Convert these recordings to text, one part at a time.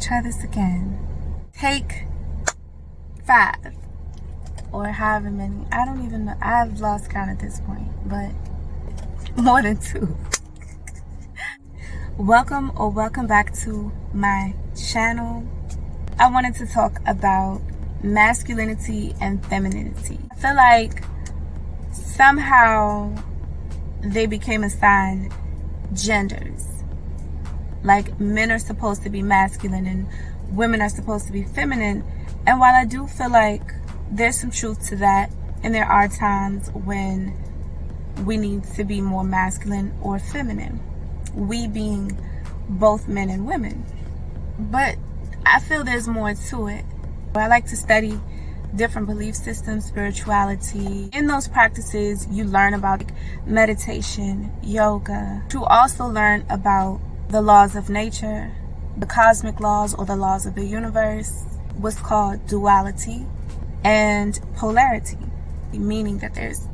try this again. Take 5 or however many. I don't even know. I've lost count at this point, but more than 2. Welcome back to my channel. I wanted to talk about masculinity and femininity. I feel like somehow they became assigned genders. Like men are supposed to be masculine and women are supposed to be feminine. And while I do feel like there's some truth to that, and there are times when we need to be more masculine or feminine, we being both men and women. But I feel there's more to it. I like to study different belief systems, spirituality. In those practices, you learn about meditation, yoga. You also learn about the laws of nature, the cosmic laws or the laws of the universe, what's called duality, and polarity, meaning that there's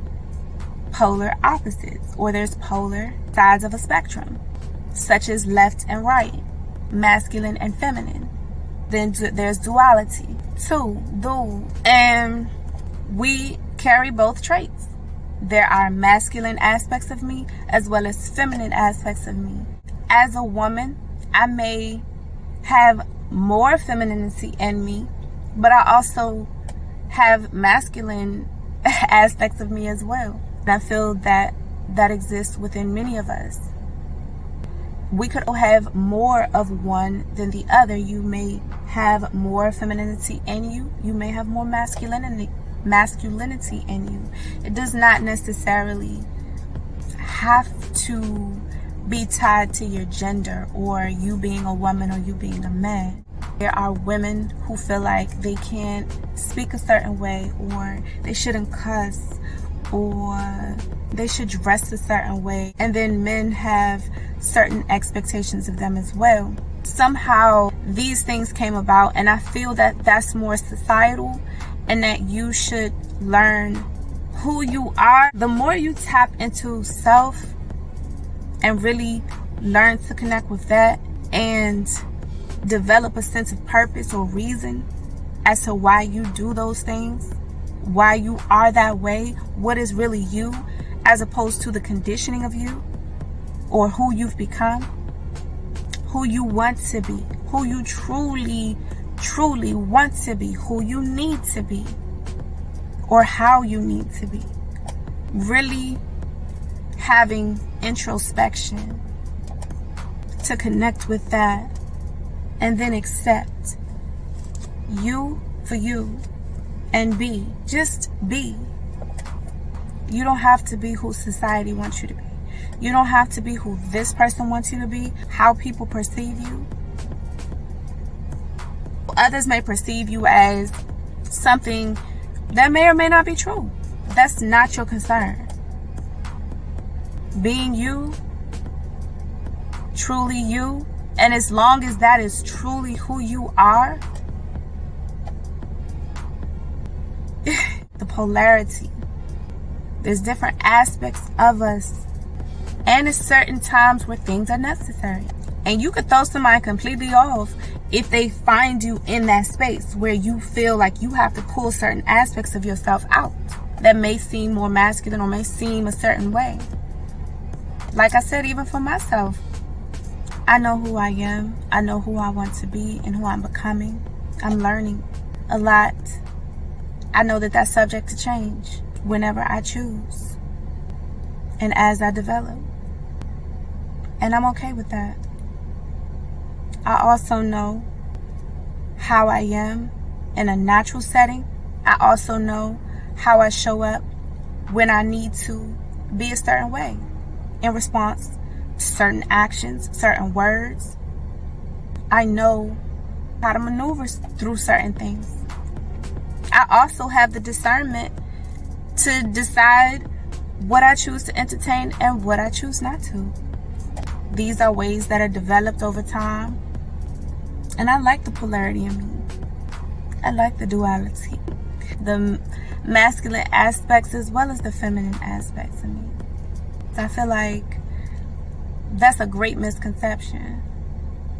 polar opposites, or there's polar sides of a spectrum, such as left and right, masculine and feminine. Then there's duality, and we carry both traits. There are masculine aspects of me as well as feminine aspects of me. As a woman, I may have more femininity in me, but I also have masculine aspects of me as well. And I feel that exists within many of us. We could all have more of one than the other. You may have more femininity in you. You may have more masculinity in you. It does not necessarily have to be tied to your gender or you being a woman or you being a man. There are women who feel like they can't speak a certain way, or they shouldn't cuss, or they should dress a certain way. And then men have certain expectations of them as well. Somehow these things came about, and I feel that that's more societal, and that you should learn who you are. The more you tap into self and really learn to connect with that and develop a sense of purpose or reason as to why you do those things, why you are that way, what is really you, as opposed to the conditioning of you, or who you've become, who you want to be, who you truly want to be, who you need to be, or how you need to be. Really having introspection to connect with that, and then accept you for you and be. Just be. You don't have to be who society wants you to be. You don't have to be who this person wants you to be, how people perceive you. Others may perceive you as something that may or may not be true. That's not your concern. Being you, truly you, and as long as that is truly who you are, the polarity, there's different aspects of us, and there's certain times where things are necessary. And you could throw somebody completely off if they find you in that space where you feel like you have to pull certain aspects of yourself out that may seem more masculine or may seem a certain way. Like I said, even for myself, I know who I am. I know who I want to be and who I'm becoming. I'm learning a lot. I know that that's subject to change whenever I choose and as I develop. And I'm okay with that. I also know how I am in a natural setting. I also know how I show up when I need to be a certain way in response to certain actions, certain words. I know how to maneuver through certain things. I also have the discernment to decide what I choose to entertain and what I choose not to. These are ways that are developed over time. And I like the polarity in me. I like the duality. The masculine aspects as well as the feminine aspects of me. So I feel like that's a great misconception,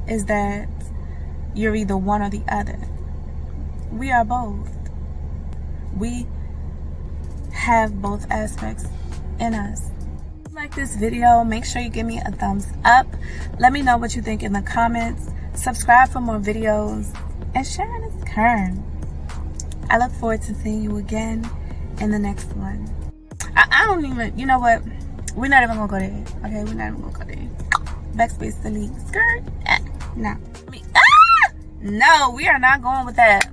is that you're either one or the other. We are both. We have both aspects in us. If you like this video, make sure you give me a thumbs up. Let me know what you think in the comments. Subscribe for more videos and share this kern. I look forward to seeing you again in the next one. I don't even, you know what? We're not even gonna go there. Okay, we're not even gonna go there. Backspace delete skirt. No. No, we are not going with that.